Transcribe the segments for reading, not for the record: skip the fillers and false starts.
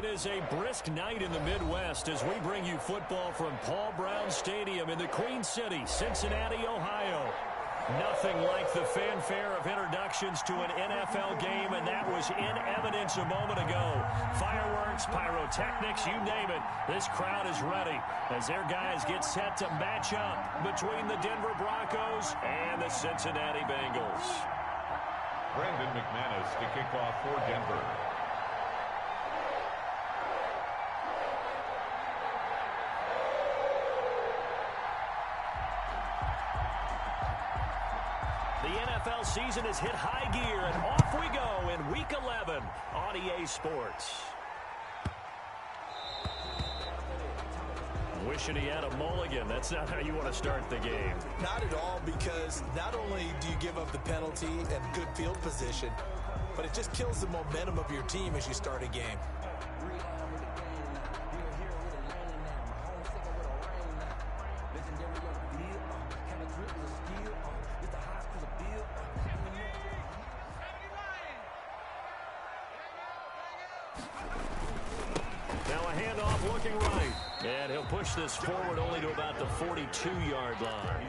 It is a brisk night in the Midwest as we bring you football from Paul Brown Stadium in the Queen City, Cincinnati, Ohio. Nothing like the fanfare of introductions to an NFL game, and that was in evidence a moment ago. Fireworks, pyrotechnics, you name it. This crowd is ready as their guys get set to match up between the Denver Broncos and the Cincinnati Bengals. Brandon McManus to kick off for Denver. The NFL season has hit high gear, and off we go in Week 11 on EA Sports. Wishing he had a mulligan. That's not how you want to start the game. Not at all, because not only do you give up the penalty and good field position, but it just kills the momentum of your team as you start a game. Push this forward only to about the 42-yard line.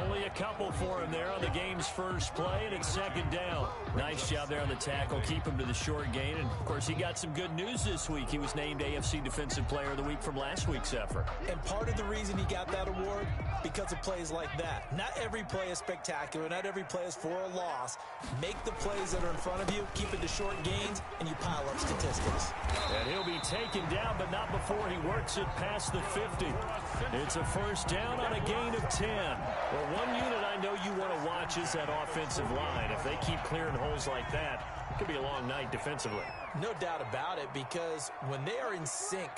Only a couple for him there on the game's first play, and it's second down. Nice job there on the tackle. Keep him to the short gain. And, of course, he got some good news this week. He was named AFC Defensive Player of the Week from last week's effort. And part of the reason he got that award, because of plays like that. Not every play is spectacular. Not every play is for a loss. Make the plays that are in front of you, keep it to short gains, and you pile up statistics. And he'll be taken down, but not before he works it past the 50. It's a first down on a gain of 10. Well, one unit I know you want to watch is that offensive line. If they keep clearing holes like that, it could be a long night defensively. No doubt about it, because when they are in sync,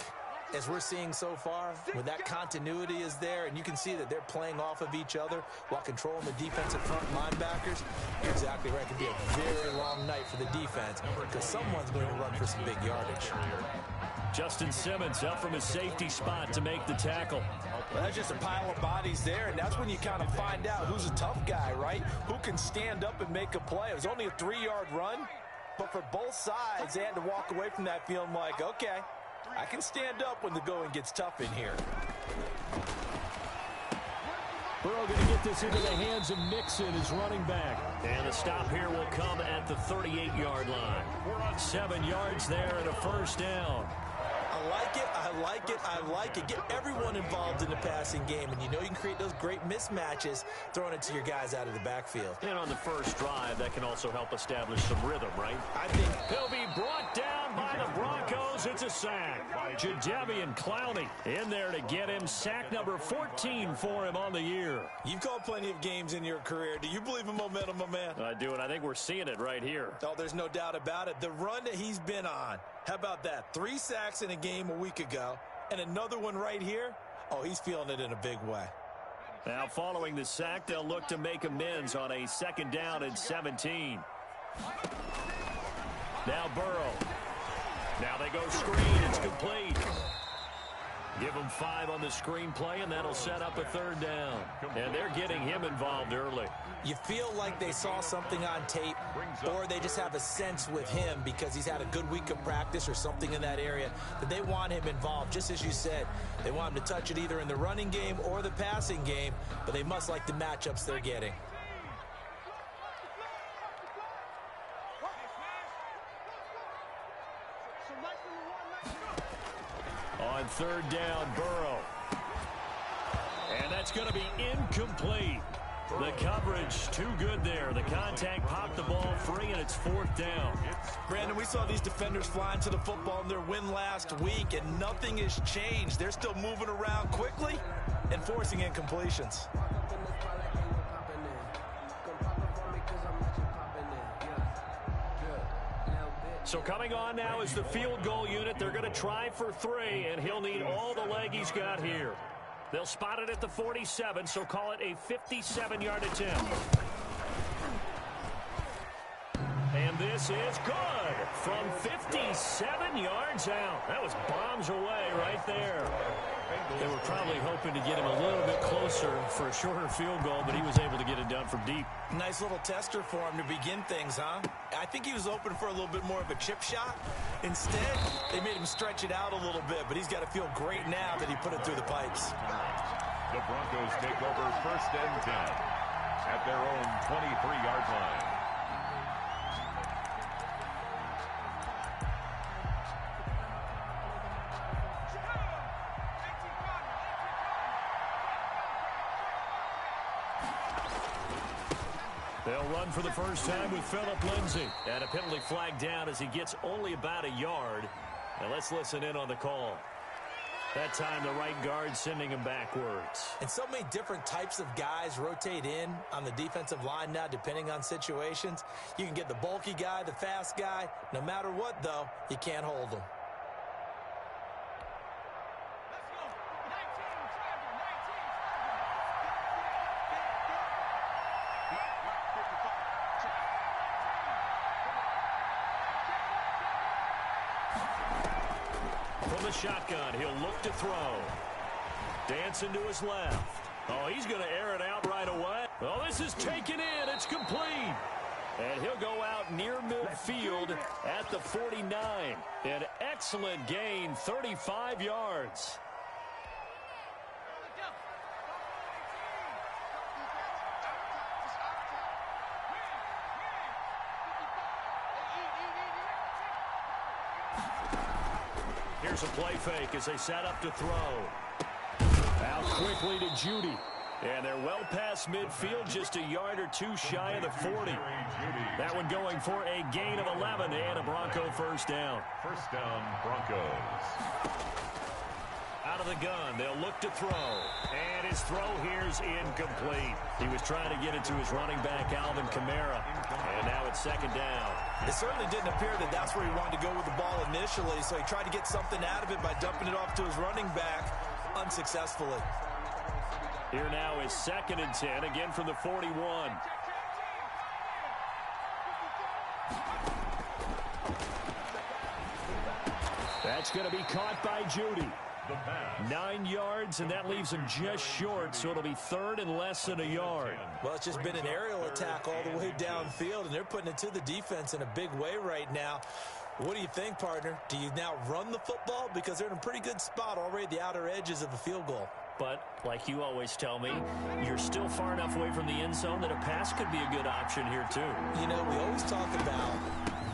as we're seeing so far, when that continuity is there and you can see that they're playing off of each other while controlling the defensive front linebackers, you're exactly right. It could be a very long night for the defense because someone's going to run for some big yardage. Justin Simmons up from his safety spot to make the tackle. Well, that's just a pile of bodies there, and that's when you kind of find out who's a tough guy, right? Who can stand up and make a play. It was only a 3-yard run, but for both sides, they had to walk away from that feeling like, okay, I can stand up when the going gets tough in here. Burrow going to get this into the hands of Mixon, his running back. And the stop here will come at the 38-yard line. 7 yards there and a first down. I like it, I like it, I like it. Get everyone involved in the passing game, and you know you can create those great mismatches throwing it to your guys out of the backfield. And on the first drive, that can also help establish some rhythm, right? I think he'll be brought down by the Broncos. It's a sack. Jadeveon Clowney in there to get him. Sack number 14 for him on the year. You've called plenty of games in your career. Do you believe in momentum, my man? I do, and I think we're seeing it right here. Oh, there's no doubt about it. The run that he's been on, how about that? 3 sacks in a game a week ago, and another one right here. Oh, he's feeling it in a big way. Now, following the sack, they'll look to make amends on a second down and 17. Now Burrow. Now they go screen. It's complete. Give them 5 on the screen play, and that'll set up a third down. And they're getting him involved early. You feel like they saw something on tape, or they just have a sense with him because he's had a good week of practice or something in that area that they want him involved. Just as you said, they want him to touch it either in the running game or the passing game, but they must like the matchups they're getting. On third down, Burrow. And that's going to be incomplete. The coverage too good there. The contact popped the ball free, and it's 4th down. Brandon, we saw these defenders flying to the football in their win last week, and nothing has changed. They're still moving around quickly and forcing incompletions. So coming on now is the field goal unit. They're going to try for 3, and he'll need all the leg he's got here. They'll spot it at the 47, so call it a 57-yard attempt. And this is good from 57 yards out. That was bombs away right there. They were probably hoping to get him a little bit closer for a shorter field goal, but he was able to get it done from deep. Nice little tester for him to begin things, huh? I think he was open for a little bit more of a chip shot. Instead, they made him stretch it out a little bit, but he's got to feel great now that he put it through the pipes. The Broncos take over 1st and 10 at their own 23-yard line. They'll run for the first time with Phillip Lindsay. And a penalty flag down as he gets only about a yard. Now let's listen in on the call. That time the right guard sending him backwards. And so many different types of guys rotate in on the defensive line now depending on situations. You can get the bulky guy, the fast guy. No matter what, though, you can't hold them. From the shotgun, he'll look to throw. Dancing to his left. Oh, he's going to air it out right away. Oh, this is taken in. It's complete. And he'll go out near midfield at the 49. An excellent gain, 35 yards. Here's a play fake as they set up to throw. Out quickly to Judy. And they're well past midfield, just a yard or two shy of the 40. That one going for a gain of 11 and a Bronco first down. First down, Broncos. Out of the gun, they'll look to throw. And his throw here's incomplete. He was trying to get it to his running back, Alvin Kamara. And now it's second down. It certainly didn't appear that that's where he wanted to go with the ball initially, so he tried to get something out of it by dumping it off to his running back unsuccessfully. Here now is 2nd and 10, again from the 41. That's going to be caught by Judy. 9 yards, and that leaves him just short, so it'll be 3rd and less than a yard. Well, it's just been an aerial attack all the way downfield, and they're putting it to the defense in a big way right now. What do you think, partner? Do you now run the football? Because they're in a pretty good spot already at the outer edges of a field goal. But, like you always tell me, you're still far enough away from the end zone that a pass could be a good option here, too. You know, we always talk about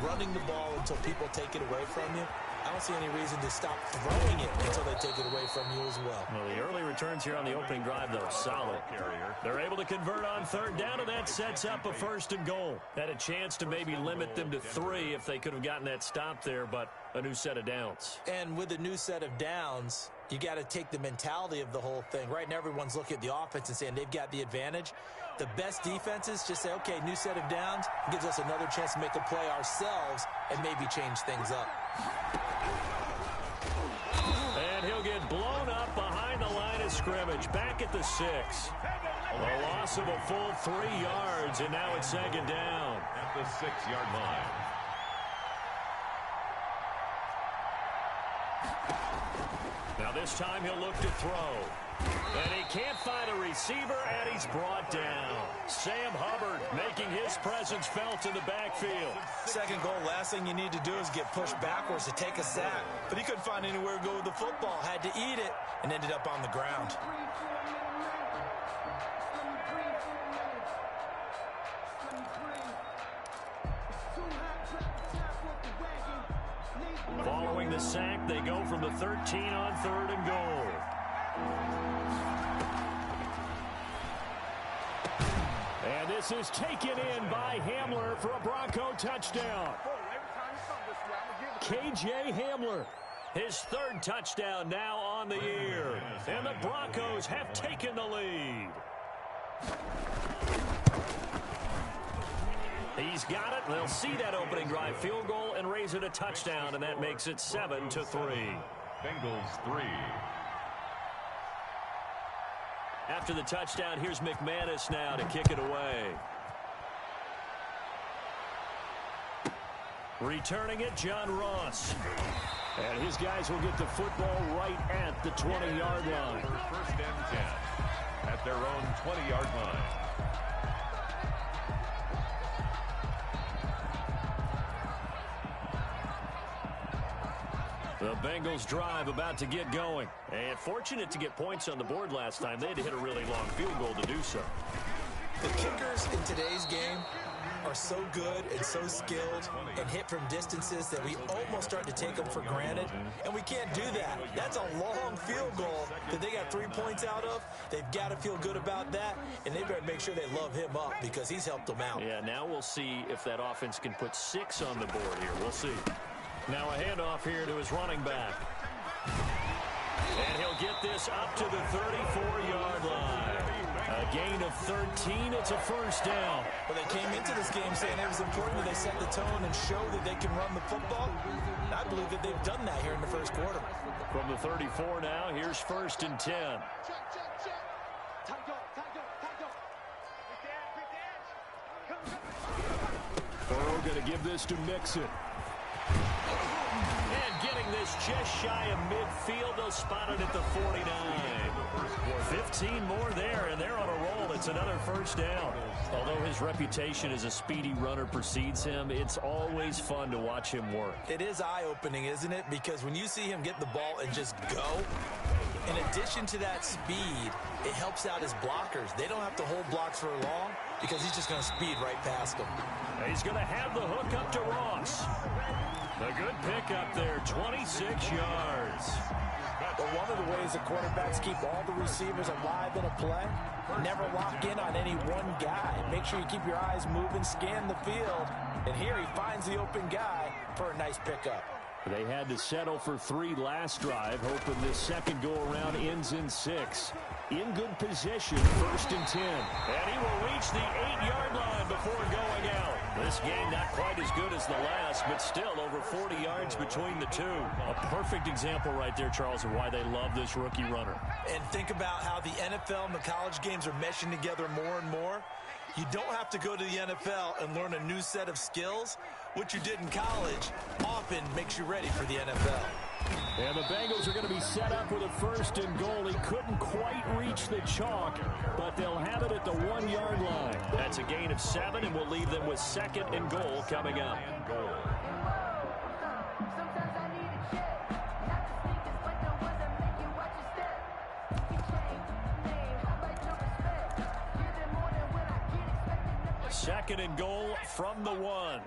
running the ball until people take it away from you. I don't see any reason to stop throwing it until they take it away from you as well. Well, the early returns here on the opening drive, though, solid. They're able to convert on 3rd down, and that sets up a 1st and goal. Had a chance to maybe limit them to 3 if they could have gotten that stop there, but a new set of downs. And with a new set of downs, you got to take the mentality of the whole thing. Right now, everyone's looking at the offense and saying they've got the advantage. The best defenses just say, okay, new set of downs, gives us another chance to make a play ourselves and maybe change things up. And he'll get blown up behind the line of scrimmage, back at the 6. A loss of a full 3 yards, and now it's 2nd down. At the 6-yard line. Now this time he'll look to throw. And he can't find a receiver, and he's brought down. Sam Hubbard making his presence felt in the backfield. Second goal, last thing you need to do is get pushed backwards to take a sack. But he couldn't find anywhere to go with the football, had to eat it, and ended up on the ground. Following the sack, they go from the 13 on 3rd and goal. And this is taken in by Hamler for a Bronco touchdown. KJ Hamler, his 3rd touchdown now on the year. And the Broncos have taken the lead. He's got it. They'll see that opening drive field goal and raise it a touchdown, and that makes it 7-3. Bengals 3. After the touchdown, here's McManus now to kick it away. Returning it, John Ross. And his guys will get the football right at the 20-yard line. First and 10 at their own 20-yard line. The Bengals drive about to get going. And fortunate to get points on the board last time. They had to hit a really long field goal to do so. The kickers in today's game are so good and so skilled and hit from distances that we almost start to take them for granted, and we can't do that. That's a long field goal that they got 3 points out of. They've got to feel good about that, and they better make sure they love him up because he's helped them out. Yeah, now we'll see if that offense can put 6 on the board here. We'll see. Now a handoff here to his running back. And he'll get this up to the 34-yard line. A gain of 13. It's a first down. Well, they came into this game saying it was important that they set the tone and show that they can run the football. And I believe that they've done that here in the first quarter. From the 34 now, here's first and 10. Burrow going to give this to Mixon. And getting this just shy of midfield. They'll spot it at the 49. 15 more there, and they're on a roll. It's another first down. Although his reputation as a speedy runner precedes him, it's always fun to watch him work. It is eye-opening, isn't it? Because when you see him get the ball and just go, in addition to that speed, it helps out his blockers. They don't have to hold blocks for long because he's just going to speed right past them. He's going to have the hook up to Ross. A good pick up there, 26 yards. But one of the ways the quarterbacks keep all the receivers alive in a play, never lock in on any one guy. Make sure you keep your eyes moving, scan the field. And here he finds the open guy for a nice pickup. They had to settle for 3 last drive, hoping this second go-around ends in 6. In good position, first and 10. And he will reach the 8-yard line before going out. This game not quite as good as the last, but still over 40 yards between the two. A perfect example right there, Charles, of why they love this rookie runner. And think about how the NFL and the college games are meshing together more and more. You don't have to go to the NFL and learn a new set of skills. What you did in college often makes you ready for the NFL. And the Bengals are going to be set up with a first and goal. He couldn't quite reach the chalk, but they'll have it at the 1-yard line. That's a gain of 7, and we'll leave them with second and goal coming up. Second and goal from the 1.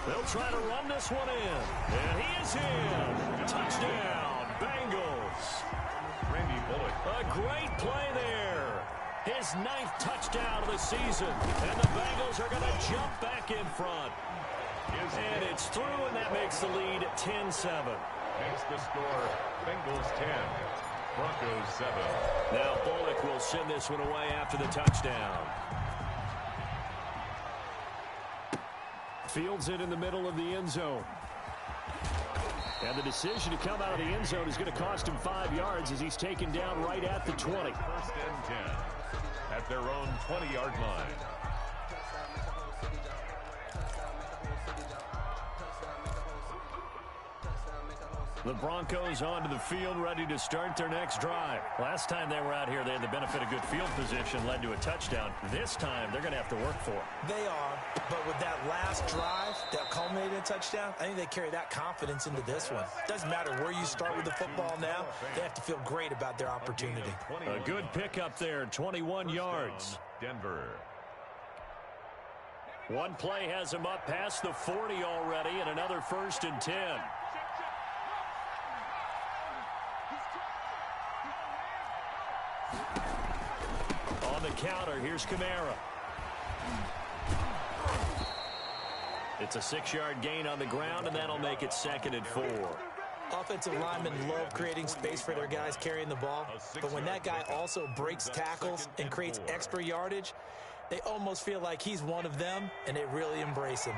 They'll try to run this one in. And he is in. Touchdown, Bengals. Randy Bullock. A great play there. His 9th touchdown of the season. And the Bengals are going to jump back in front. And it's through, and that makes the lead 10-7. Makes the score Bengals 10. Broncos 7. Now Bullock will send this one away after the touchdown. Fields it in the middle of the end zone. And the decision to come out of the end zone is going to cost him 5 yards as he's taken down right at the 20. First and 10 at their own 20-yard line. The Broncos onto the field, ready to start their next drive. Last time they were out here, they had the benefit of good field position, led to a touchdown. This time, they're going to have to work for it. They are, but with that last drive that culminated in a touchdown, I think they carry that confidence into this one. Doesn't matter where you start with the football now, they have to feel great about their opportunity. A good pickup there, 21 yards. Denver. One play has him up past the 40 already, and another first and 10. On the counter, here's Kamara. It's a 6-yard gain on the ground, and that'll make it 2nd and 4. Offensive linemen love creating space for their guys carrying the ball, but when that guy also breaks tackles and creates extra yardage, they almost feel like he's one of them, and they really embrace him.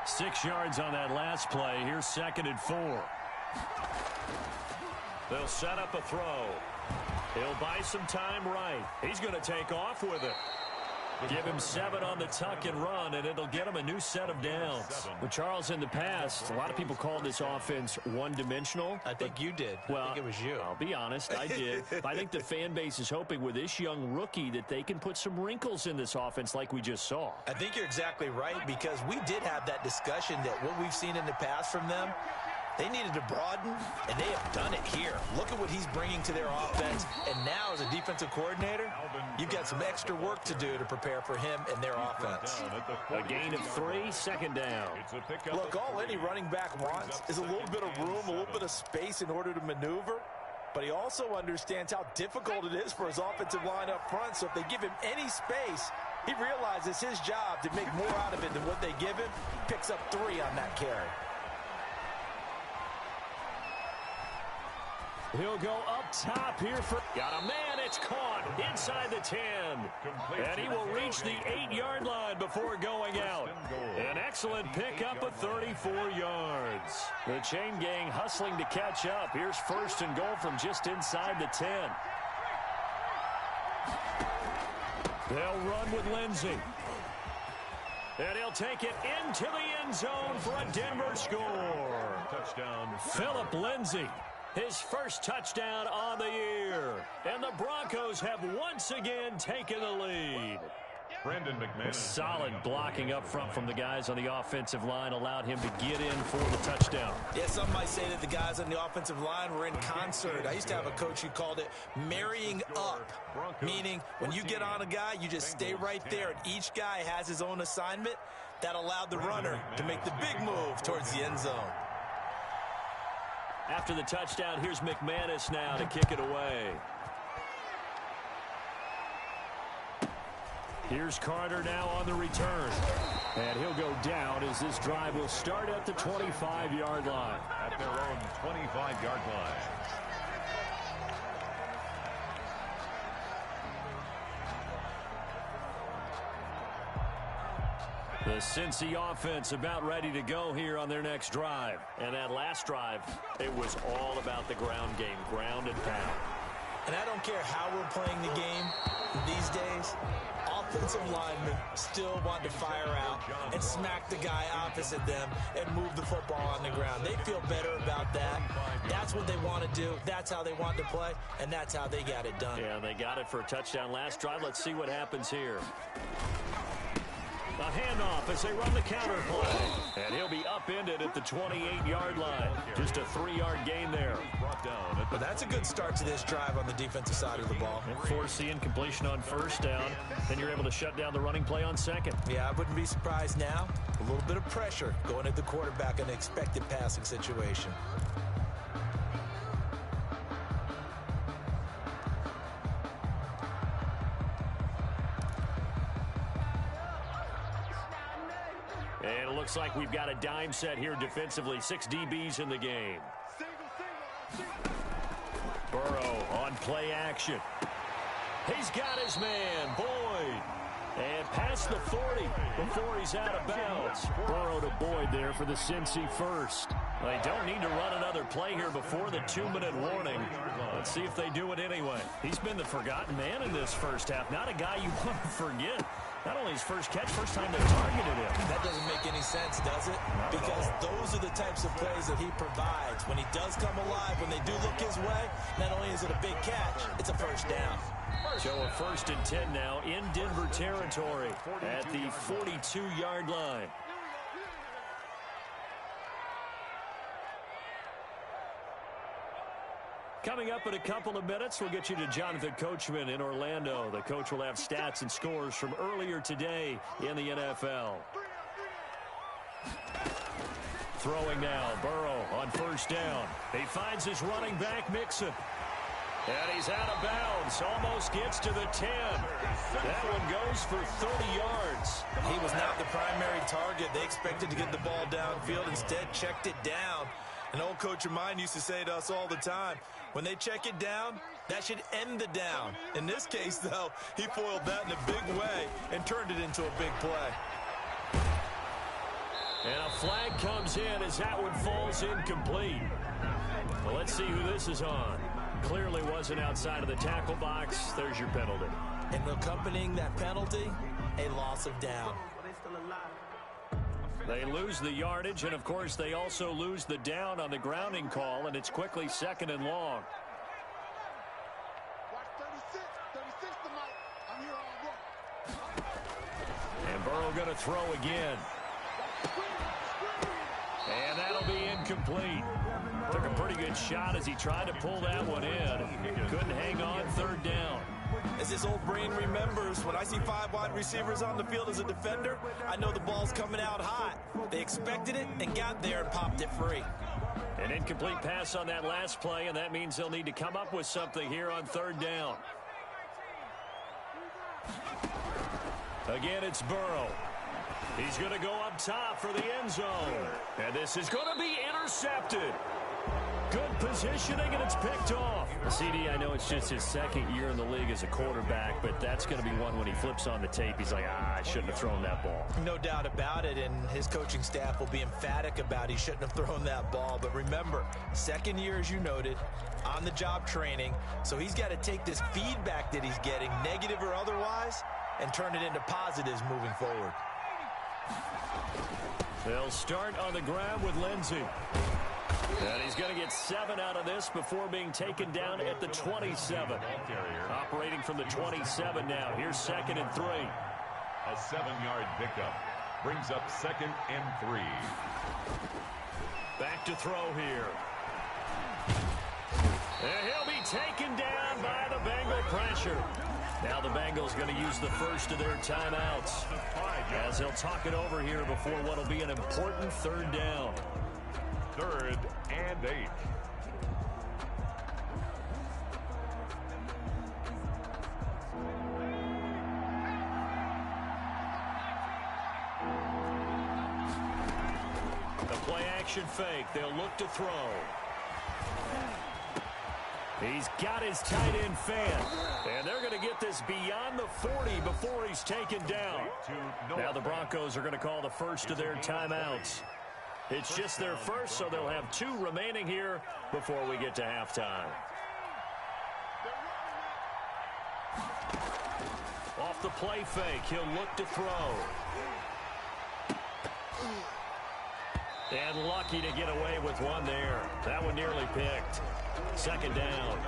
6 yards on that last play. Here's 2nd and 4. They'll set up a throw. He'll buy some time right. He's going to take off with it. Give him 7 on the tuck and run, and it'll get him a new set of downs. But Charles, in the past, a lot of people called this offense one-dimensional. I think you did. Well, I think it was you. I'll be honest, I did. I think the fan base is hoping with this young rookie that they can put some wrinkles in this offense like we just saw. I think you're exactly right, because we did have that discussion that what we've seen in the past from them, they needed to broaden, and they have done it here. Look at what he's bringing to their offense, and now as a defensive coordinator, you've got some extra work to do to prepare for him and their offense. A gain of 3, second down. Look, all any running back wants is a little bit of room, a little bit of space in order to maneuver, but he also understands how difficult it is for his offensive line up front, so if they give him any space, he realizes his job to make more out of it than what they give him, picks up 3 on that carry. He'll go up top here for... Got a man, it's caught inside the 10. And he will reach the 8-yard line before going out. An excellent pickup of 34 yards. The chain gang hustling to catch up. Here's 1st and goal from just inside the 10. They'll run with Lindsey. And he'll take it into the end zone for a Denver score. Touchdown, Philip Lindsey. His first touchdown on the year. And the Broncos have once again taken the lead. Brandon McMahon. Solid blocking up front from the guys on the offensive line allowed him to get in for the touchdown. Yeah, some might say that the guys on the offensive line were in concert. I used to have a coach who called it marrying up, meaning when you get on a guy, you just stay right there, and each guy has his own assignment. That allowed the runner to make the big move towards the end zone. After the touchdown, here's McManus now to kick it away. Here's Carter now on the return. And he'll go down as this drive will start at the 25-yard line. At their own 25-yard line. The Cincy offense about ready to go here on their next drive. And that last drive, it was all about the ground game, ground and pound. And I don't care how we're playing the game these days, offensive linemen still want to fire out and smack the guy opposite them and move the football on the ground. They feel better about that. That's what they want to do. That's how they want to play, and that's how they got it done. Yeah, they got it for a touchdown last drive. Let's see what happens here. A handoff as they run the counter play. And he'll be upended at the 28-yard line. Just a 3-yard gain there. But that's a good start to this drive on the defensive side of the ball. And foreseeing completion on first down. Then you're able to shut down the running play on second. Yeah, I wouldn't be surprised now. A little bit of pressure going at the quarterback in an expected passing situation. And it looks like we've got a dime set here defensively. 6 DBs in the game. Burrow on play action. He's got his man, Boyd. And past the 40 before he's out of bounds. Burrow to Boyd there for the Cincy first. They don't need to run another play here before the 2-minute warning. Let's see if they do it anyway. He's been the forgotten man in this first half. Not a guy you want to forget. Not only his first catch, first time they targeted him. That doesn't make any sense, does it? Because those are the types of plays that he provides. When he does come alive, when they do look his way, not only is it a big catch, it's a first down. So a 1st and 10 now in Denver territory at the 42-yard line. Coming up in a couple of minutes, we'll get you to Jonathan Coachman in Orlando. The coach will have stats and scores from earlier today in the NFL. Throwing now, Burrow on first down. He finds his running back, Mixon. And he's out of bounds, almost gets to the 10. That one goes for 30 yards. He was not the primary target. They expected to get the ball downfield, instead checked it down. An old coach of mine used to say to us all the time, when they check it down, that should end the down. In this case, though, he foiled that in a big way and turned it into a big play. And a flag comes in as that one falls incomplete. Well, let's see who this is on. Clearly wasn't outside of the tackle box. There's your penalty. And accompanying that penalty, a loss of down. They lose the yardage, and, of course, they also lose the down on the grounding call, and it's quickly 2nd and long. And Burrow going to throw again. And that'll be incomplete. Took a pretty good shot as he tried to pull that one in. Couldn't hang on 3rd down. As this old brain remembers, when I see 5 wide receivers on the field as a defender, I know the ball's coming out hot. They expected it and got there and popped it free. An incomplete pass on that last play, and that means they'll need to come up with something here on 3rd down. Again, it's Burrow. He's going to go up top for the end zone. And this is going to be intercepted. Good positioning, and it's picked off. CD, I know it's just his 2nd year in the league as a quarterback, but that's going to be one when he flips on the tape. He's like, I shouldn't have thrown that ball. No doubt about it, and his coaching staff will be emphatic about he shouldn't have thrown that ball. But remember, 2nd year, as you noted, on-the-job training, so he's got to take this feedback that he's getting, negative or otherwise, and turn it into positives moving forward. They'll start on the ground with Lindsey. And he's going to get 7 out of this before being taken down at the 27. Operating from the 27 now. Here's 2nd and 3. A 7-yard pickup brings up 2nd and 3. Back to throw here. And he'll be taken down by the Bengal pressure. Now the Bengals going to use the first of their timeouts as they'll talk it over here before what will be an important 3rd down. 3rd and 8. The play action fake. They'll look to throw. He's got his tight end fan. And they're going to get this beyond the 40 before he's taken down. Now the Broncos are going to call the first of their timeouts. It's just their first, so they'll have 2 remaining here before we get to halftime. Off the play fake, he'll look to throw. And lucky to get away with one there. That one nearly picked. 2nd down.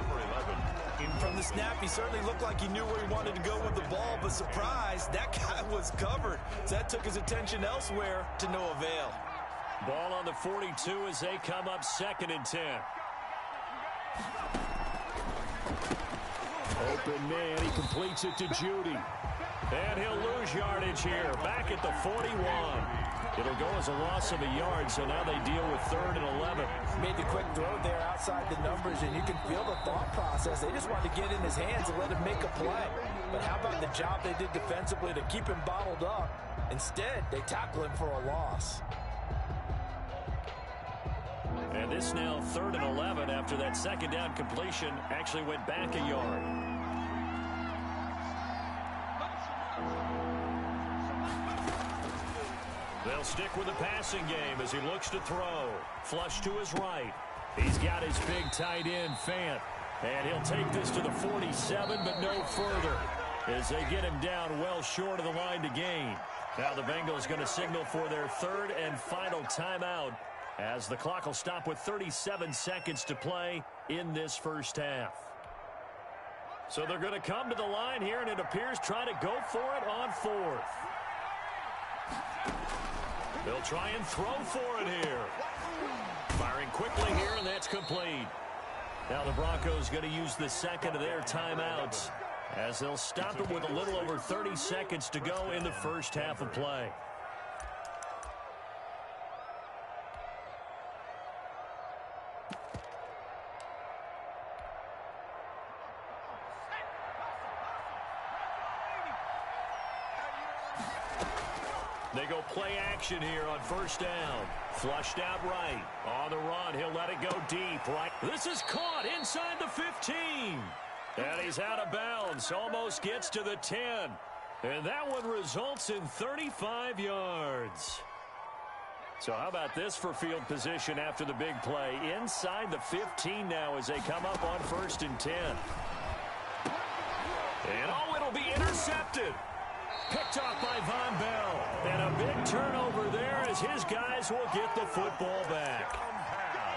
From the snap, he certainly looked like he knew where he wanted to go with the ball, but surprise, that guy was covered. So that took his attention elsewhere to no avail. Ball on the 42 as they come up 2nd and 10. Open man, he completes it to Judy. And he'll lose yardage here, back at the 41. It'll go as a loss of a yard, so now they deal with 3rd and 11. Made the quick throw there outside the numbers, and you can feel the thought process. They just wanted to get in his hands and let him make a play. But how about the job they did defensively to keep him bottled up? Instead, they tackle him for a loss. And this now 3rd and 11 after that 2nd down completion actually went back a yard. They'll stick with the passing game as he looks to throw. Flush to his right. He's got his big tight end, Fant. And he'll take this to the 47, but no further as they get him down well short of the line to gain. Now the Bengals going to signal for their 3rd and final timeout as the clock will stop with 37 seconds to play in this first half. So they're going to come to the line here, and it appears trying to go for it on 4th. They'll try and throw for it here. Firing quickly here, and that's complete. Now the Broncos going to use the 2nd of their timeouts as they'll stop it with a little over 30 seconds to go in the first half of play. They go play action here on 1st down. Flushed out right. On the run, he'll let it go deep. Right. This is caught inside the 15. And he's out of bounds. Almost gets to the 10. And that one results in 35 yards. So how about this for field position after the big play? Inside the 15 now as they come up on 1st and 10. And oh, it'll be intercepted. Picked off by Von Bell. And a big turnover there as his guys will get the football back.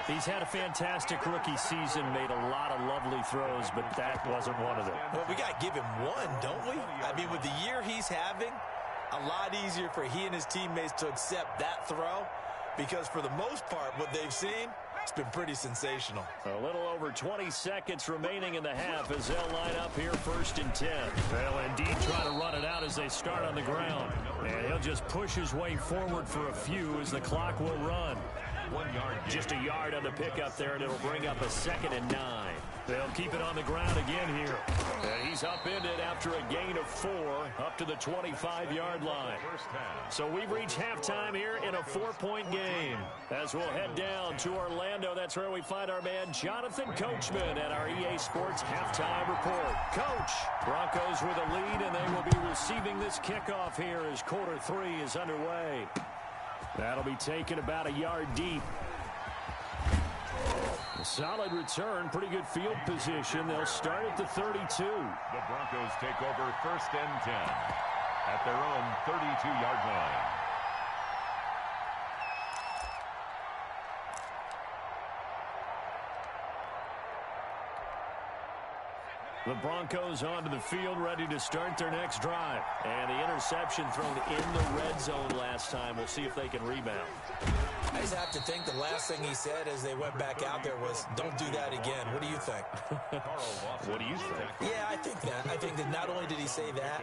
He's had a fantastic rookie season, made a lot of lovely throws, but that wasn't one of them. Well, we got to give him one, don't we? I mean, with the year he's having, a lot easier for he and his teammates to accept that throw because for the most part, what they've seen, it's been pretty sensational. A little over 20 seconds remaining in the half as they'll line up here 1st and 10. They'll indeed try to run it out as they start on the ground. And he'll just push his way forward for a few as the clock will run. 1 yard. Just a yard on the pickup there, and it'll bring up a 2nd and 9. They'll keep it on the ground again here. And he's upended after a gain of 4 up to the 25-yard line. So we've reached halftime here in a 4-point game. As we'll head down to Orlando, that's where we find our man Jonathan Coachman at our EA Sports halftime report. Coach, Broncos with a lead, and they will be receiving this kickoff here as quarter 3 is underway. That'll be taken about a yard deep. A solid return, pretty good field position. They'll start at the 32. The Broncos take over 1st and 10 at their own 32-yard line. The Broncos onto the field, ready to start their next drive. And the interception thrown in the red zone last time. We'll see if they can rebound. I just have to think the last thing he said as they went back out there was, don't do that again. What do you think? What do you think? Yeah, I think that. I think that not only did he say that,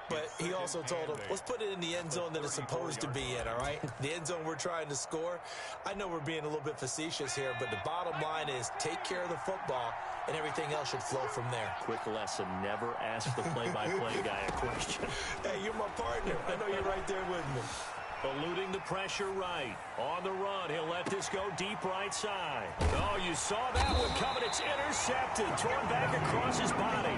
but he also told him, let's put it in the end zone that it's supposed to be in, all right? The end zone we're trying to score. I know we're being a little bit facetious here, but the bottom line is take care of the football, and everything else should flow from there. Quick lesson, never ask the play-by-play guy a question. Hey, you're my partner. I know you're right there with me. Eluding the pressure right. On the run, he'll let this go deep right side. Oh, you saw that one coming. It's intercepted. Torn back across his body.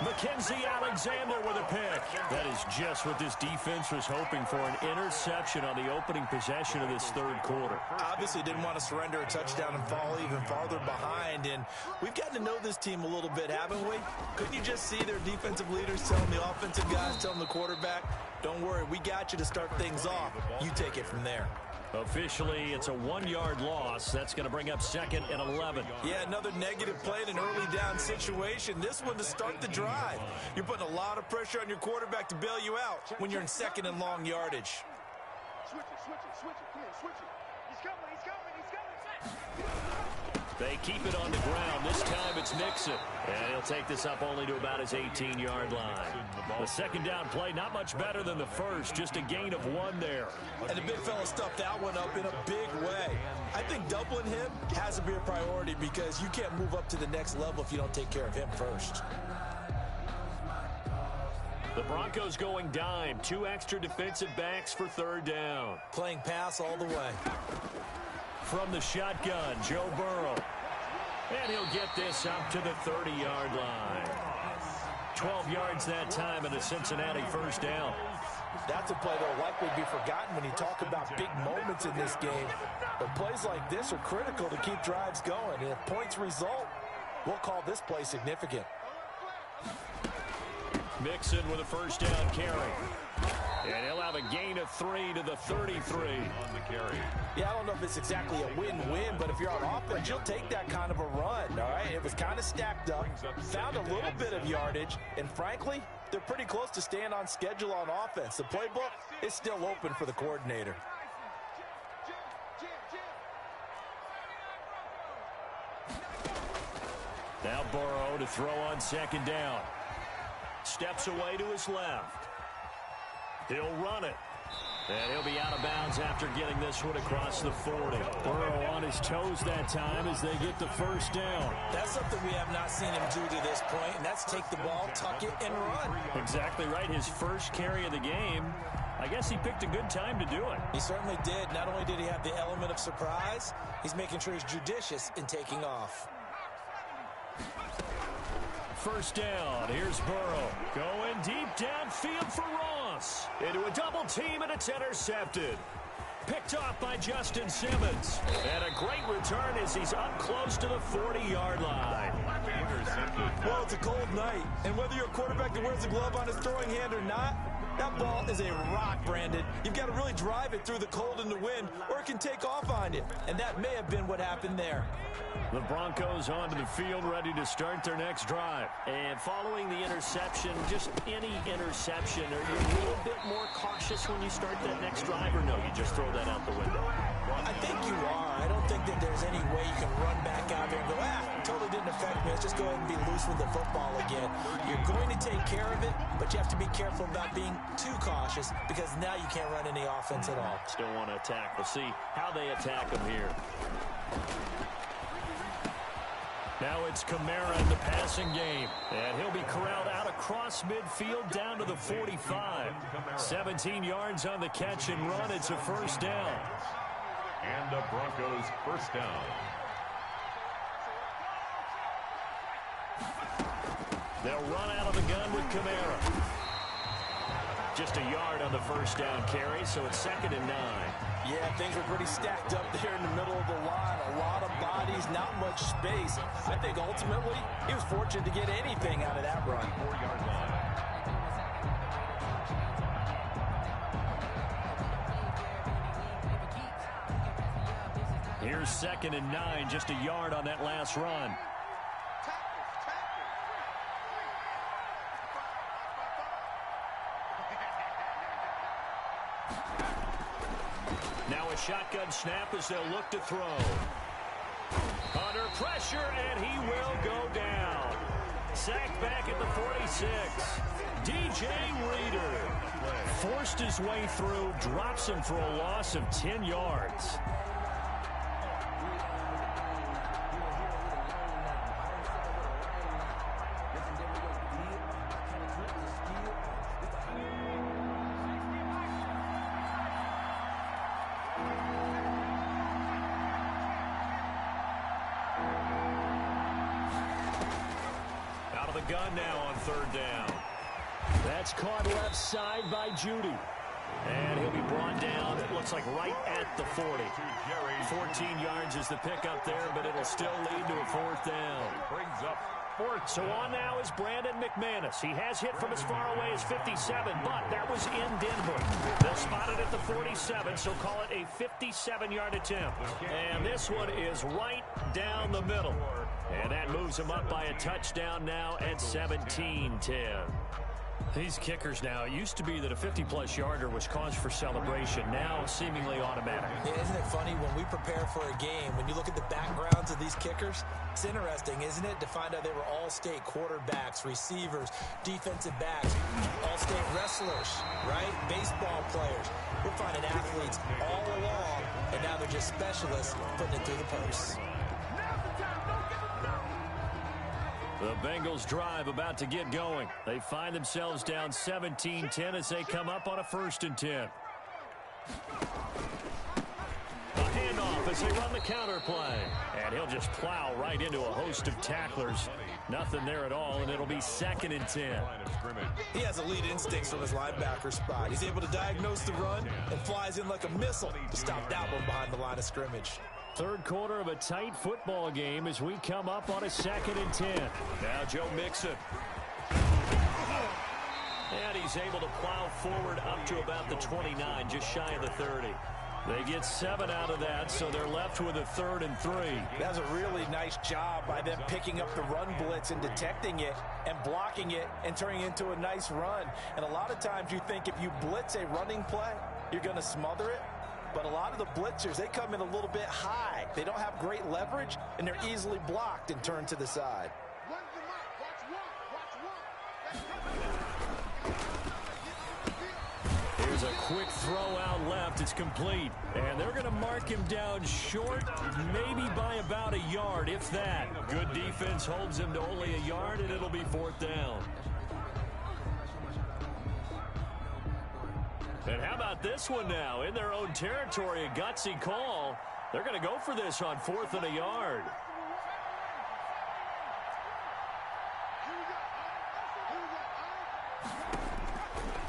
Mackenzie Alexander with a pick. That is just what this defense was hoping for, an interception on the opening possession of this third quarter. Obviously didn't want to surrender a touchdown and fall even farther behind, and we've gotten to know this team a little bit, haven't we? Couldn't you just see their defensive leaders telling the offensive guys, telling the quarterback, don't worry, we got you to start things off. You take it from there. Officially, it's a 1-yard loss. That's going to bring up 2nd and 11. Yeah, another negative play in an early down situation. This one to start the drive. You're putting a lot of pressure on your quarterback to bail you out when you're in 2nd and long yardage. Switch it. Come on, switch it. He's coming. They keep it on the ground. This time it's Nixon. And he'll take this up only to about his 18-yard line. The 2nd down play, not much better than the first. Just a gain of 1 there. And the big fella stuffed that one up in a big way. I think doubling him has to be a priority because you can't move up to the next level if you don't take care of him first. The Broncos going dime. 2 extra defensive backs for 3rd down. Playing pass all the way. From the shotgun, Joe Burrow. And he'll get this up to the 30-yard line. 12 yards that time and a Cincinnati 1st down. That's a play that will likely be forgotten when you talk about big moments in this game. But plays like this are critical to keep drives going. And if points result, we'll call this play significant. Mixon with a 1st down carry. And he'll have a gain of 3 to the 33. On the carry. Yeah, I don't know if it's exactly a win-win, but if you're on offense, you'll take that kind of a run, all right? It was kind of stacked up, found a little bit of yardage, and frankly, they're pretty close to staying on schedule on offense. The playbook is still open for the coordinator. Now Burrow to throw on 2nd down. Steps away to his left. He'll run it. And he'll be out of bounds after getting this one across the 40. Burrow on his toes that time as they get the 1st down. That's something we have not seen him do to this point, and that's take the ball, tuck it, and run. Exactly right. His first carry of the game. I guess he picked a good time to do it. He certainly did. Not only did he have the element of surprise, he's making sure he's judicious in taking off. 1st down. Here's Burrow. Going deep downfield for Ross. Into a double team, and it's intercepted. Picked off by Justin Simmons. And a great return as he's up close to the 40-yard line. Well, it's a cold night, and whether you're a quarterback that wears a glove on his throwing hand or not, That ball is a rock, Brandon. You've got to really drive it through the cold and the wind, or it can take off on you. And that may have been what happened there. The Broncos onto the field, ready to start their next drive. And following the interception, just any interception, are you a little bit more cautious when you start that next drive, or no, you just throw that out the window? I think you are. I don't think that there's any way you can run back out there and go, totally didn't affect me. Let's just go ahead and be loose with the football again. You're going to take care of it, but you have to be careful about being too cautious because now you can't run any offense at all. Still want to attack. We'll see how they attack them here. Now it's Kamara in the passing game. And he'll be corralled out across midfield down to the 45. 17 yards on the catch and run. It's a first down. And the Broncos first down. They'll run out of the gun with Kamara. Just a yard on the first down carry, so it's 2nd and 9. Yeah, things were pretty stacked up there in the middle of the line. A lot of bodies, not much space. I think ultimately he was fortunate to get anything out of that run. 4-yard line. Here's 2nd and 9, just a yard on that last run. Now a shotgun snap as they'll look to throw. Under pressure, and he will go down. Sacked back at the 46. DJ Reader forced his way through, drops him for a loss of 10 yards. Gun now on 3rd down. That's caught left side by Judy. And he'll be brought down, it looks like right at the 40. 14 yards is the pickup there, but it'll still lead to a 4th down. Brings up 4th. So on now is Brandon McManus. He has hit from as far away as 57, but that was in Denver. They'll spot it at the 47, so call it a 57-yard attempt. And this one is right down the middle. And that moves him up by a touchdown now at 17-10. These kickers now, it used to be that a 50-plus yarder was cause for celebration. Now seemingly automatic. Yeah, isn't it funny when we prepare for a game, when you look at the backgrounds of these kickers, it's interesting, isn't it, to find out they were all-state quarterbacks, receivers, defensive backs, all-state wrestlers, right? Baseball players. We're finding athletes all along, and now they're just specialists putting it through the posts. The Bengals drive about to get going. They find themselves down 17-10 as they come up on a 1st and 10. A handoff as they run the counter play. And he'll just plow right into a host of tacklers. Nothing there at all, and it'll be 2nd and 10. He has elite instincts from his linebacker spot. He's able to diagnose the run and flies in like a missile to stop that one behind the line of scrimmage. 3rd quarter of a tight football game as we come up on a 2nd and 10. Now Joe Mixon. And he's able to plow forward up to about the 29, just shy of the 30. They get 7 out of that, so they're left with a 3rd and 3. That's a really nice job by them picking up the run blitz and detecting it and blocking it and turning it into a nice run. And a lot of times you think if you blitz a running play, you're going to smother it. But a lot of the blitzers, they come in a little bit high. They don't have great leverage, and they're easily blocked and turned to the side. Here's a quick throw out left. It's complete. And they're going to mark him down short, maybe by about a yard, if that. Good defense holds him to only a yard, and it'll be 4th down. And how about this one now? In their own territory, a gutsy call. They're going to go for this on 4th and a yard.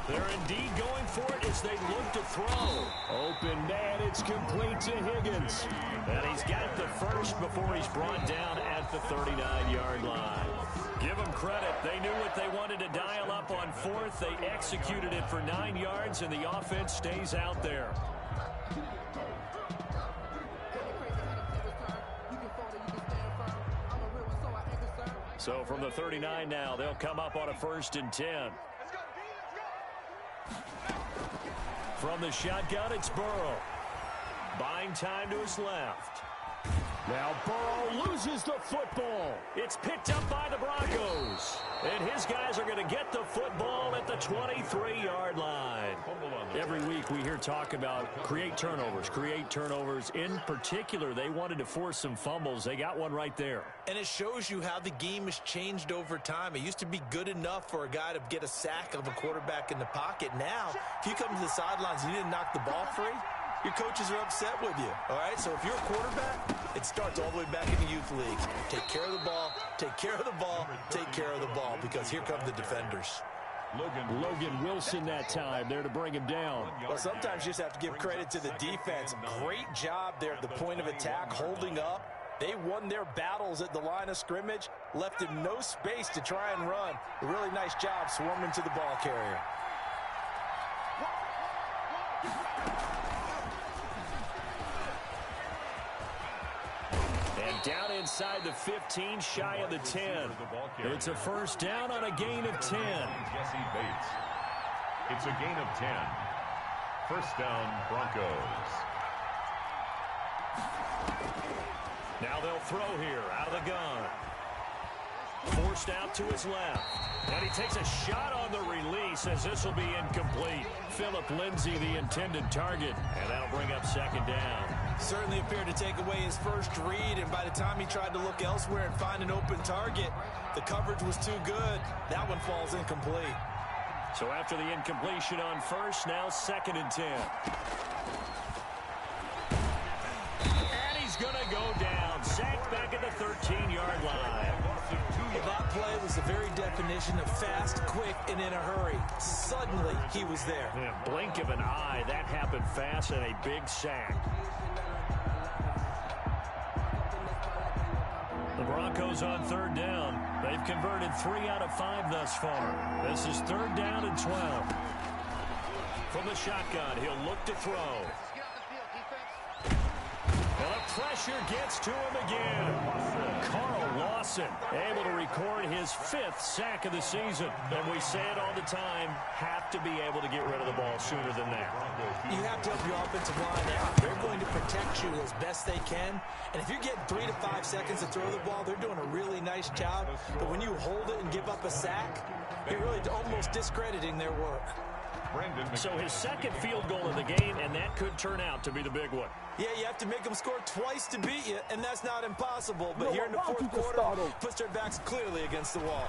They're indeed going for it as they look to throw. Open man, it's complete to Higgins. And he's got the first before he's brought down at the 39-yard line. Give them credit. They knew what they wanted to dial up on fourth. They executed it for 9 yards, and the offense stays out there. So from the 39 now, they'll come up on a 1st and 10. From the shotgun, it's Burrow. Buying time to his left. Now Burrow loses the football. It's picked up by the Broncos. And his guys are going to get the football at the 23-yard line. Every week we hear talk about create turnovers. In particular, they wanted to force some fumbles. They got one right there. And it shows you how the game has changed over time. It used to be good enough for a guy to get a sack of a quarterback in the pocket. Now, if you come to the sidelines and you didn't knock the ball free, your coaches are upset with you, all right? So if you're a quarterback, it starts all the way back in the youth leagues. Take care of the ball, take care of the ball, take care of the ball, because here come the defenders. Logan Wilson that time there to bring him down. Well, sometimes you just have to give credit to the defense. Great job there at the point of attack, holding up. They won their battles at the line of scrimmage, left him no space to try and run. A really nice job swarming to the ball carrier. And down inside the 15, shy of the 10. It's a 1st down on a gain of 10. Jesse Bates. It's a gain of 10. 1st down, Broncos. Now they'll throw here out of the gun. Forced out to his left. And he takes a shot on the release as this will be incomplete. Phillip Lindsay, the intended target. And that'll bring up 2nd down. Certainly appeared to take away his first read, and by the time he tried to look elsewhere and find an open target, the coverage was too good. That one falls incomplete. So after the incompletion on 1st, now 2nd and 10. And he's going to go down. Sacked back at the 13-yard line. Well, that play was the very definition of fast, quick, and in a hurry. Suddenly, he was there. Yeah, blink of an eye, that happened fast, and a big sack. The Broncos on 3rd down. They've converted 3 out of 5 thus far. This is 3rd down and 12. From the shotgun, he'll look to throw. And the pressure gets to him again. Carl Lawson able to record his 5th sack of the season. And we say it all the time, have to be able to get rid of the ball sooner than that. You have to help your offensive line out. They're going to protect you as best they can. And if you're getting 3 to 5 seconds to throw the ball, they're doing a really nice job. But when you hold it and give up a sack, you're really almost discrediting their work. So his 2nd field goal of the game, and that could turn out to be the big one. Yeah, you have to make them score twice to beat you, and that's not impossible. But here in the 4th quarter, puts their backs clearly against the wall.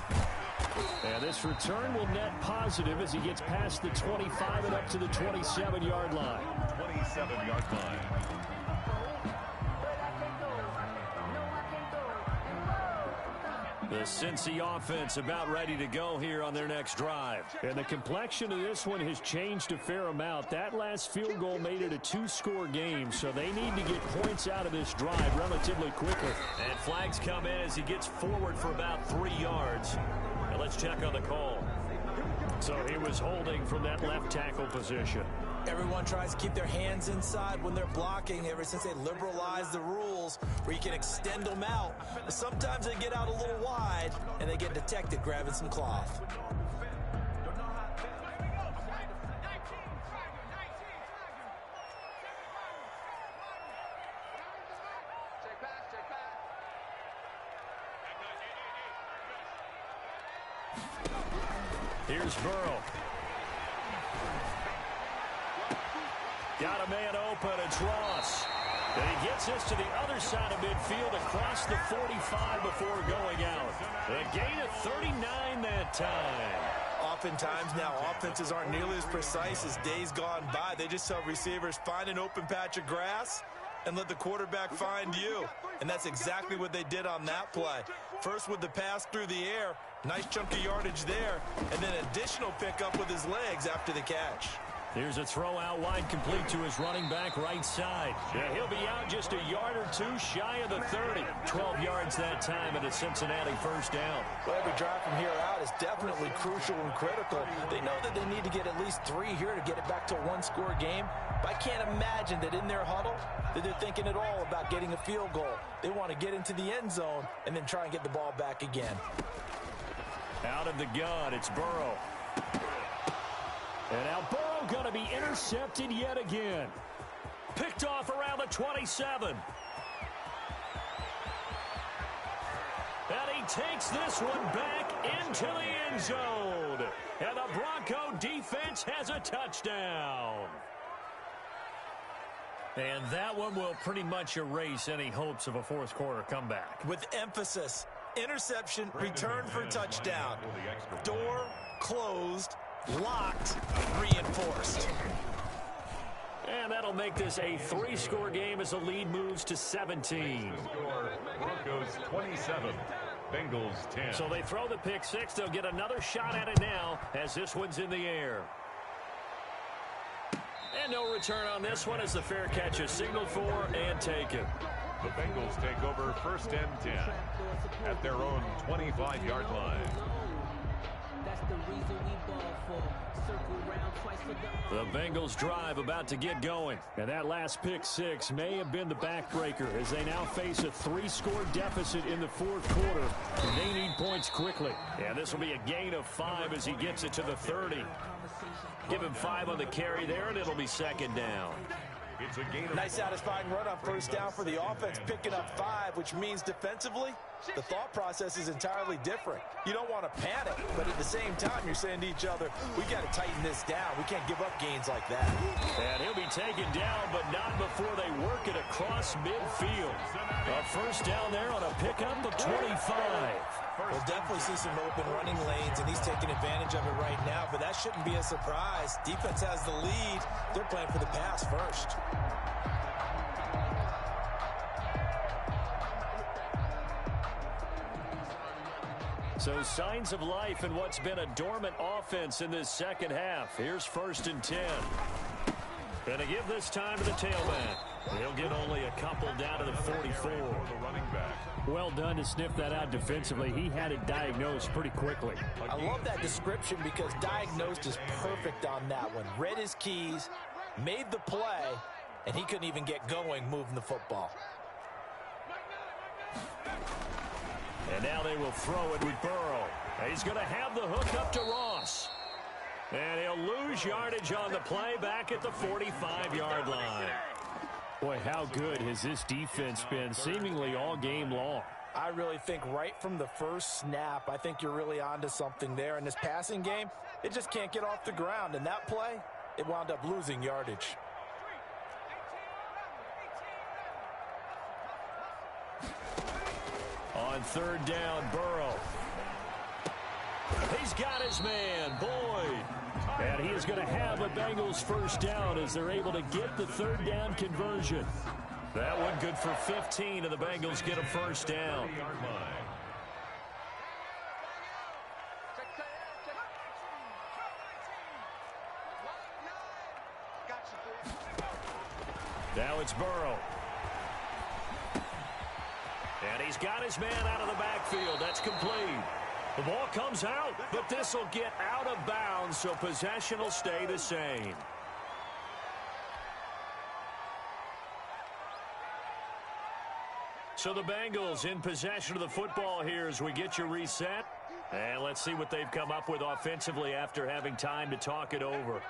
And this return will net positive as he gets past the 25 and up to the 27-yard line. 27-yard line. The Cincy offense about ready to go here on their next drive. And the complexion of this one has changed a fair amount. That last field goal made it a 2-score game, so they need to get points out of this drive relatively quickly. And flags come in as he gets forward for about 3 yards. And let's check on the call. So he was holding from that left tackle position. Everyone tries to keep their hands inside when they're blocking ever since they liberalized the rules where you can extend them out. But sometimes they get out a little wide and they get detected grabbing some cloth. Here's Burrow. Got a man open. It's Ross. And he gets this to the other side of midfield across the 45 before going out. A gain of 39 that time. Oftentimes now offenses aren't nearly as precise as days gone by. They just tell receivers, find an open patch of grass and let the quarterback find you. And that's exactly what they did on that play. First with the pass through the air, nice chunk of yardage there, and then additional pickup with his legs after the catch. Here's a throw out wide, complete to his running back right side. Yeah, he'll be out just a yard or two shy of the 30. 12 yards that time and a Cincinnati first down. Well, every drive from here out is definitely crucial and critical. They know that they need to get at least 3 here to get it back to a one-score game. But I can't imagine that in their huddle that they're thinking at all about getting a field goal. They want to get into the end zone and then try and get the ball back again. Out of the gun, it's Burrow. And now Burrow going to be intercepted yet again. Picked off around the 27. And he takes this one back into the end zone. And the Bronco defense has a touchdown. And that one will pretty much erase any hopes of a fourth quarter comeback. With emphasis, interception, return for touchdown. Door closed. Locked, reinforced. And that'll make this a 3-score game as the lead moves to 17. Broncos 27, Bengals 10. So they throw the pick six. They'll get another shot at it now as this one's in the air. And no return on this one as the fair catch is signaled for and taken. The Bengals take over first and 10 at their own 25-yard line. The Bengals drive about to get going. And that last pick six may have been the backbreaker as they now face a 3-score deficit in the fourth quarter. They need points quickly. And this will be a gain of 5 as he gets it to the 30. Give him 5 on the carry there, and it'll be second down. It's a gain of nice satisfying run on first down for the offense, picking up 5, which means defensively, the thought process is entirely different. You don't want to panic, but at the same time, you're saying to each other, we got to tighten this down. We can't give up gains like that. And he'll be taken down, but not before they work it across midfield. A first down there on a pickup of 25. We'll definitely see some open running lanes, and he's taking advantage of it right now, but that shouldn't be a surprise. Defense has the lead. They're playing for the pass first. So signs of life in what's been a dormant offense in this second half. Here's first and 10. And to give this time to the tailback. He'll get only a couple down to the 44. Well done to sniff that out defensively. He had it diagnosed pretty quickly. I love that description because diagnosed is perfect on that one. Read his keys, made the play, and he couldn't even get going moving the football. And now they will throw it with Burrow. He's going to have the hook up to Ross. And he'll lose yardage on the play back at the 45-yard line. Boy, how good has this defense been seemingly all game long? I really think right from the first snap, I think you're really onto something there. In this passing game, it just can't get off the ground. And that play, it wound up losing yardage. On third down, Burrow. He's got his man, Boyd. And he is going to have a Bengals first down as they're able to get the third down conversion. That one good for 15, and the Bengals get a first down. Now it's Burrow. And he's got his man out of the backfield. That's complete. The ball comes out, but this will get out of bounds, so possession will stay the same. So the Bengals in possession of the football here as we get you reset. And let's see what they've come up with offensively after having time to talk it over.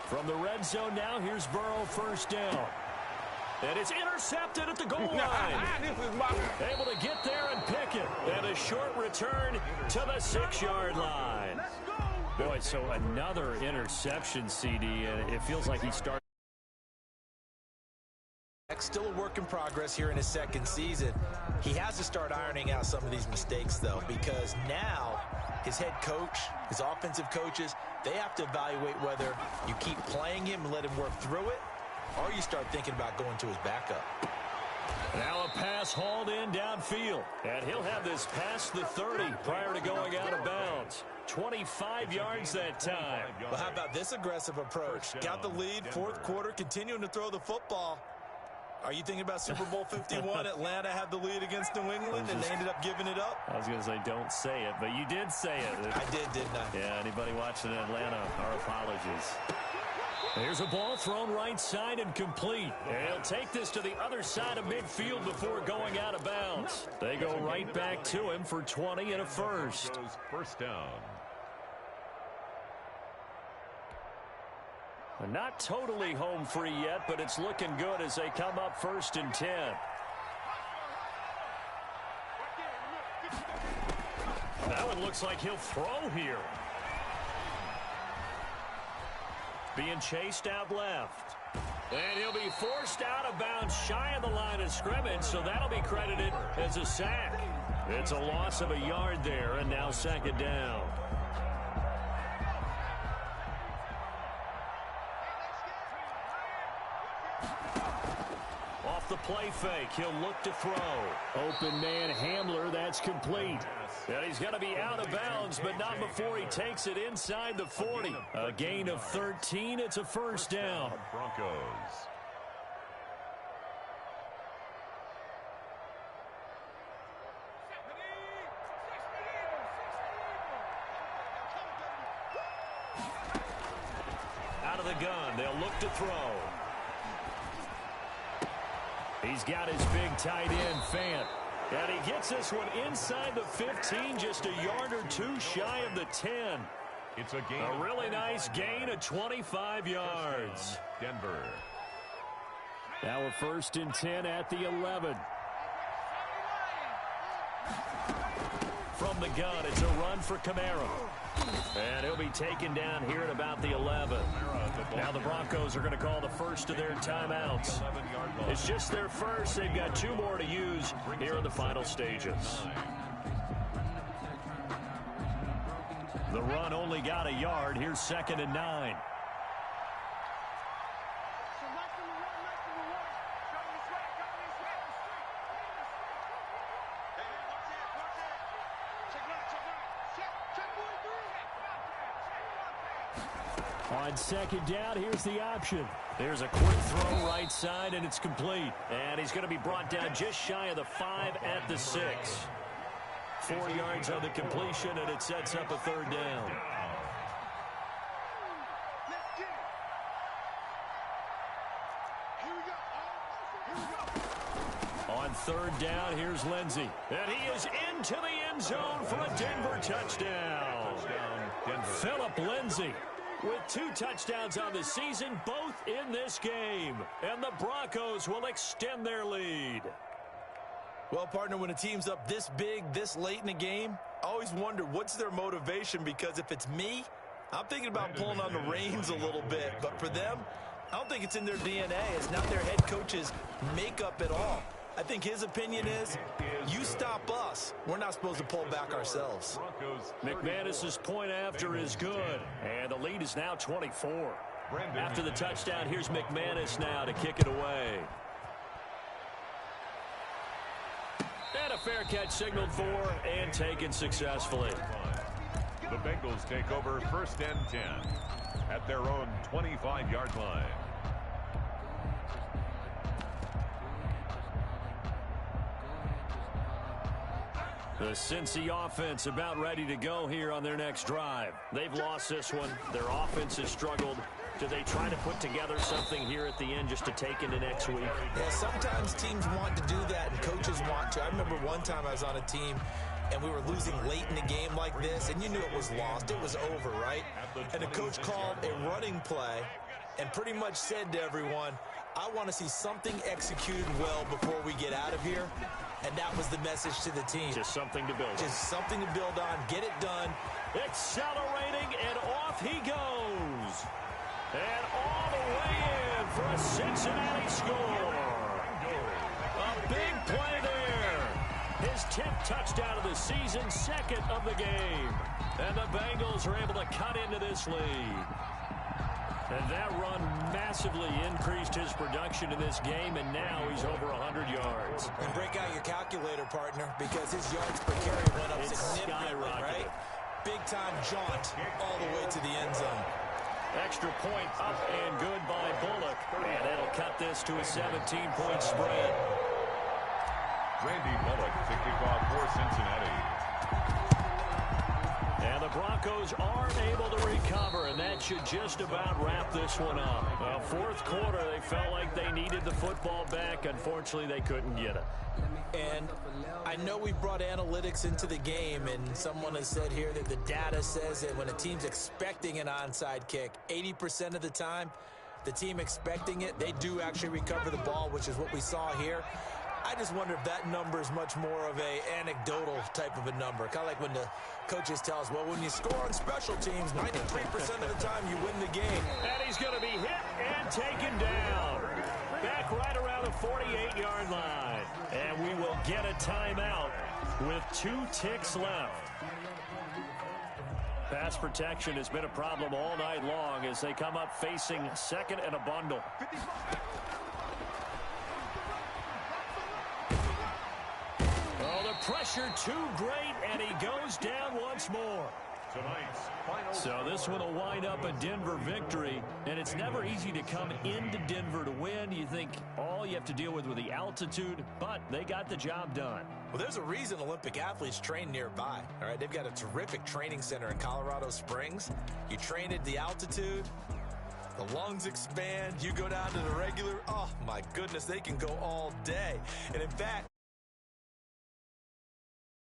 From the red zone now, here's Burrow first down. And it's intercepted at the goal line. Able to get there and pick it. And a short return to the 6-yard line. Boy, so another interception, CD, and it feels like he started. Still a work in progress here in his second season. He has to start ironing out some of these mistakes, though, because now his head coach, his offensive coaches, they have to evaluate whether you keep playing him and let him work through it, or you start thinking about going to his backup. Now a pass hauled in downfield, and he'll have this past the 30 prior to going out of bounds. 25 yards that time. Well, how about this aggressive approach? Got the lead, fourth quarter, continuing to throw the football. Are you thinking about Super Bowl 51? Atlanta had the lead against New England, and they ended up giving it up? I was going to say don't say it, but you did say it. I did, didn't I? Yeah, anybody watching in Atlanta, our apologies. Here's a ball thrown right side and complete. And he'll take this to the other side of midfield before going out of bounds. They go right back to him for 20 and a first. First down. Not totally home free yet, but it's looking good as they come up 1st and 10. That one looks like he'll throw here. Being chased out left. And he'll be forced out of bounds shy of the line of scrimmage, so that'll be credited as a sack. It's a loss of a yard there, and now 2nd down. Off the play fake, he'll look to throw. Open man Hamler, that's complete. And he's going to be out of bounds, but not before he takes it inside the 40. A gain of 13, it's a first down. Broncos. Out of the gun, they'll look to throw. He's got his big tight end, Fant. And he gets this one inside the 15, just a yard or two shy of the 10. It's a gain. A really nice gain of 25 yards. Denver. Now a 1st and 10 at the 11. From the gun, it's a run for Kamara. And he'll be taken down here at about the 11. Now the Broncos are going to call the first of their timeouts. It's just their first. They've got 2 more to use here in the final stages. The run only got a yard. Here's 2nd and 9. On 2nd down, here's the option. There's a quick throw right side, and it's complete. And he's going to be brought down just shy of the 5 at the 6. 4 yards on the completion, and it sets up a 3rd down. On 3rd down, here's Lindsey. And he is into the end zone for a Denver touchdown. Philip Lindsey with 2 touchdowns on the season, both in this game. And the Broncos will extend their lead. Well, partner, when a team's up this big, this late in the game, I always wonder what's their motivation, because if it's me, I'm thinking about pulling on the reins a little bit. But for them, I don't think it's in their DNA. It's not their head coach's makeup at all. I think his opinion is, you stop us, we're not supposed to pull back ourselves. McManus's point after is good, and the lead is now 24. After the touchdown, here's McManus now to kick it away. And a fair catch signaled for and taken successfully. The Bengals take over 1st and 10 at their own 25-yard line. The Cincy offense about ready to go here on their next drive. They've lost this one. Their offense has struggled. Do they try to put together something here at the end just to take into next week? Yeah, sometimes teams want to do that and coaches want to. I remember one time I was on a team and we were losing late in the game like this, and you knew it was lost. It was over, right? And the coach called a running play and pretty much said to everyone, I want to see something executed well before we get out of here. And that was the message to the team. Just something to build on. Just something to build on. Get it done. Accelerating, and off he goes. And all the way in for a Cincinnati score. his 10th touchdown of the season, second of the game. And the Bengals are able to cut into this lead. And that run massively increased his production in this game, and now he's over 100 yards. And break out your calculator, partner, because his yards per carry went up significantly, right? Big-time jaunt all the way to the end zone. Extra point up and good by Bullock. And that'll cut this to a 17-point spread. Randy Bullock to kick off for Cincinnati. And the Broncos aren't able to recover, and that should just about wrap this one up. Well, fourth quarter, they felt like they needed the football back. Unfortunately, they couldn't get it. And I know we brought analytics into the game, and someone has said here that the data says that when a team's expecting an onside kick, 80% of the time, the team expecting it, they do actually recover the ball, which is what we saw here. I just wonder if that number is much more of a anecdotal type of a number. Kind of like when the coaches tell us, well, when you score on special teams, 93% of the time you win the game. And he's going to be hit and taken down. Back right around the 48-yard line. And we will get a timeout with 2 ticks left. Pass protection has been a problem all night long as they come up facing second and a bundle. Oh, the pressure too great, and he goes down once more. So this one will wind up a Denver victory, and it's never easy to come into Denver to win. You think all you have to deal with the altitude, but they got the job done. Well, there's a reason Olympic athletes train nearby. All right, they've got a terrific training center in Colorado Springs. You train at the altitude, the lungs expand, you go down to the regular, oh my goodness, they can go all day. And in fact,